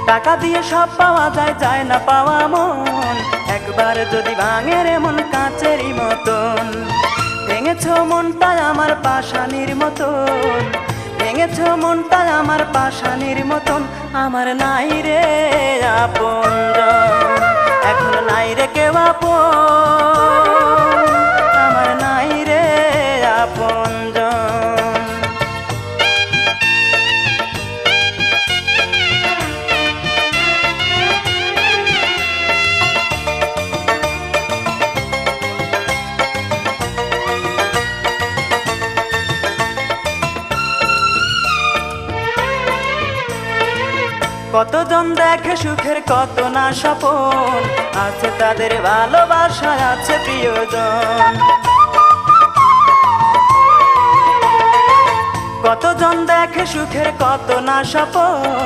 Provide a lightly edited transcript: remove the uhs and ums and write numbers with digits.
টাকা দিয়ে সব পাওয়া যায়, যায় না পাওয়া মন। একবার যদি ভাঙে রে মন কাঁচেরই মতন, ভেঙেছো মনটা আমার পাষাণীর মতন, ভেঙেছো মনটা আমার পাষাণীর মতন। আমার নাই রে আপনজন, এখন নাই রে কেউ আপন, আমার নাই রে আপনজন। কতজন দেখে সুখের কত না স্বপন, আছে তাদের ভালোবাসা, আছে প্রিয়জন। কতজন দেখে সুখের কত না স্বপন,